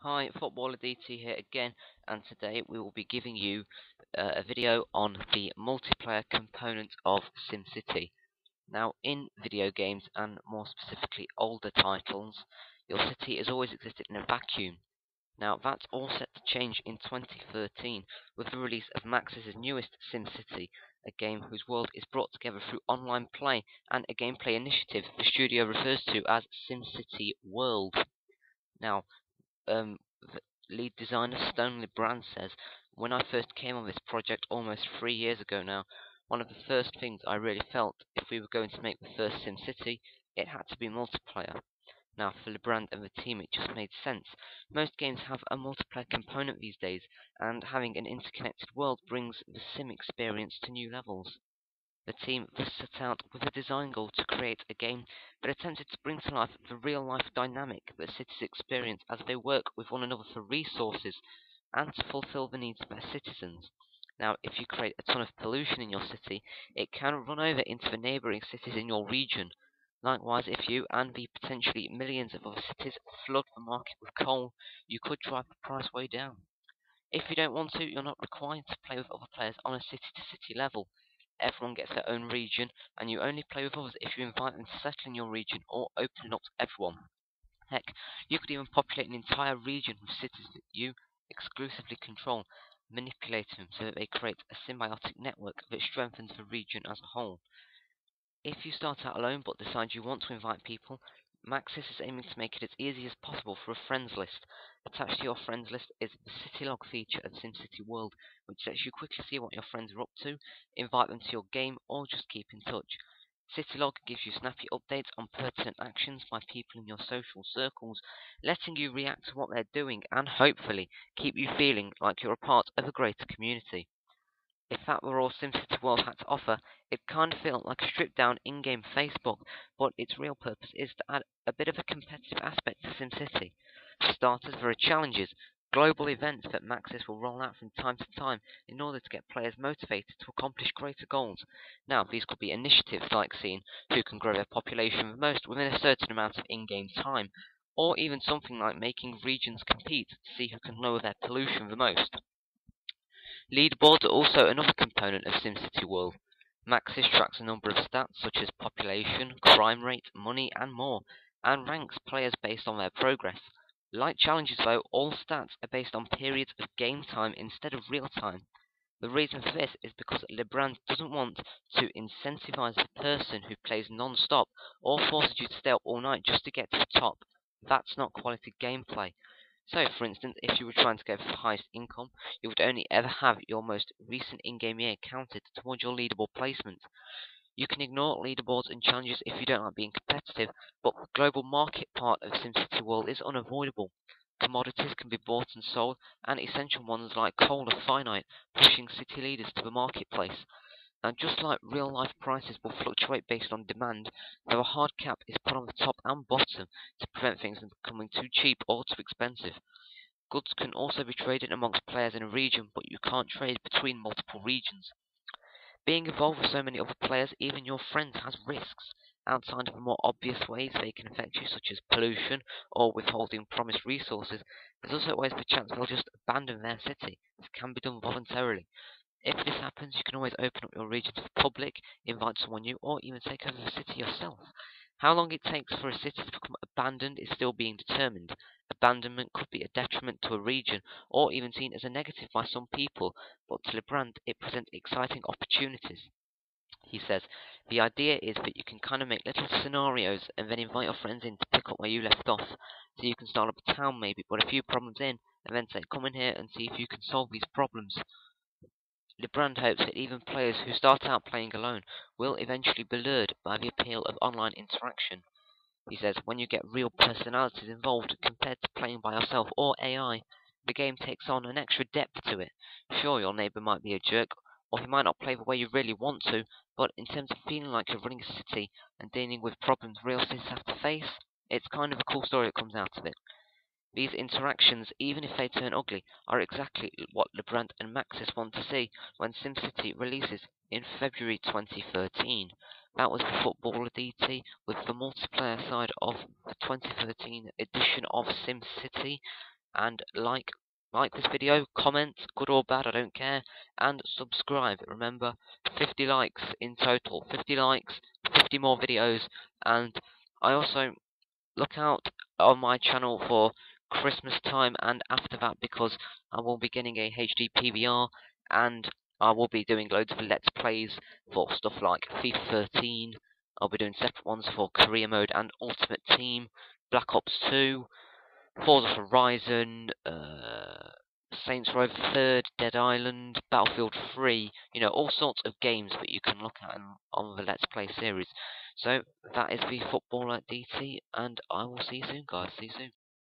Hi, Footballer DT here again, and today we will be giving you a video on the multiplayer component of SimCity. Now, in video games, and more specifically older titles, your city has always existed in a vacuum. Now, that's all set to change in 2013 with the release of Maxis' newest SimCity, a game whose world is brought together through online play and a gameplay initiative the studio refers to as SimCity World. Now, the lead designer Stanley Brand says, "When I first came on this project almost 3 years ago now, one of the first things I really felt, if we were going to make the first SimCity, it had to be multiplayer." Now, for LeBrand and the team, it just made sense. Most games have a multiplayer component these days, and having an interconnected world brings the sim experience to new levels. The team thus set out with a design goal to create a game that attempted to bring to life the real-life dynamic that cities experience as they work with one another for resources and to fulfill the needs of their citizens. Now, if you create a ton of pollution in your city, it can run over into the neighboring cities in your region. Likewise, if you and the potentially millions of other cities flood the market with coal, you could drive the price way down. If you don't want to, you're not required to play with other players on a city-to-city level. Everyone gets their own region, and you only play with others if you invite them to settle in your region or open it up to everyone. Heck, you could even populate an entire region with cities that you exclusively control, manipulating them so that they create a symbiotic network that strengthens the region as a whole. If you start out alone but decide you want to invite people, Maxis is aiming to make it as easy as possible for a friends list. Attached to your friends list is the CityLog feature of SimCity World, which lets you quickly see what your friends are up to, invite them to your game, or just keep in touch. CityLog gives you snappy updates on pertinent actions by people in your social circles, letting you react to what they're doing and hopefully keep you feeling like you're a part of a greater community. If that were all SimCity World had to offer, it kind of felt like a stripped-down in-game Facebook, but its real purpose is to add a bit of a competitive aspect to SimCity. For starters, there are challenges, global events that Maxis will roll out from time to time in order to get players motivated to accomplish greater goals. Now, these could be initiatives like seeing who can grow their population the most within a certain amount of in-game time, or even something like making regions compete to see who can lower their pollution the most. Leaderboards are also another component of SimCity World. Maxis tracks a number of stats such as population, crime rate, money, and more, and ranks players based on their progress. Like challenges though, all stats are based on periods of game time instead of real time. The reason for this is because LeBrand doesn't want to incentivize the person who plays non-stop or forces you to stay up all night just to get to the top. That's not quality gameplay. So, for instance, if you were trying to go for the highest income, you would only ever have your most recent in-game year counted towards your leaderboard placement. You can ignore leaderboards and challenges if you don't like being competitive, but the global market part of SimCity World is unavoidable. Commodities can be bought and sold, and essential ones like coal are finite, pushing city leaders to the marketplace. And just like real-life prices will fluctuate based on demand, though a hard cap is put on the top and bottom to prevent things from becoming too cheap or too expensive. Goods can also be traded amongst players in a region, but you can't trade between multiple regions. Being involved with so many other players, even your friends, has risks. Outside of the more obvious ways they can affect you, such as pollution or withholding promised resources, there's also always the chance they'll just abandon their city. This can be done voluntarily. If this happens, you can always open up your region to the public, invite someone new, or even take over the city yourself. How long it takes for a city to become abandoned is still being determined. Abandonment could be a detriment to a region, or even seen as a negative by some people, but to LeBrand it presents exciting opportunities. He says, the idea is that you can kind of make little scenarios and then invite your friends in to pick up where you left off. So you can start up a town maybe, put a few problems in, and then say, come in here and see if you can solve these problems. LeBrand hopes that even players who start out playing alone will eventually be lured by the appeal of online interaction. He says, when you get real personalities involved compared to playing by yourself or AI, the game takes on an extra depth to it. Sure, your neighbour might be a jerk, or he might not play the way you really want to, but in terms of feeling like you're running a city and dealing with problems real cities have to face, it's kind of a cool story that comes out of it. These interactions, even if they turn ugly, are exactly what LeBrand and Maxis want to see when SimCity releases in February 2013. That was the Footballer DT with the multiplayer side of the 2013 edition of SimCity. and like this video, comment, good or bad, I don't care, and subscribe. Remember, 50 likes in total, 50 likes, 50 more videos, and I also look out on my channel for Christmas time and after that, because I will be getting a HD PVR, and I will be doing loads of Let's Plays for stuff like FIFA 13. I'll be doing separate ones for Career Mode and Ultimate Team, Black Ops 2, Forza Horizon, Saints Row 3rd, Dead Island, Battlefield 3, all sorts of games that you can look at on the Let's Play series. So that is the Footballer DT, and I will see you soon, guys. See you soon.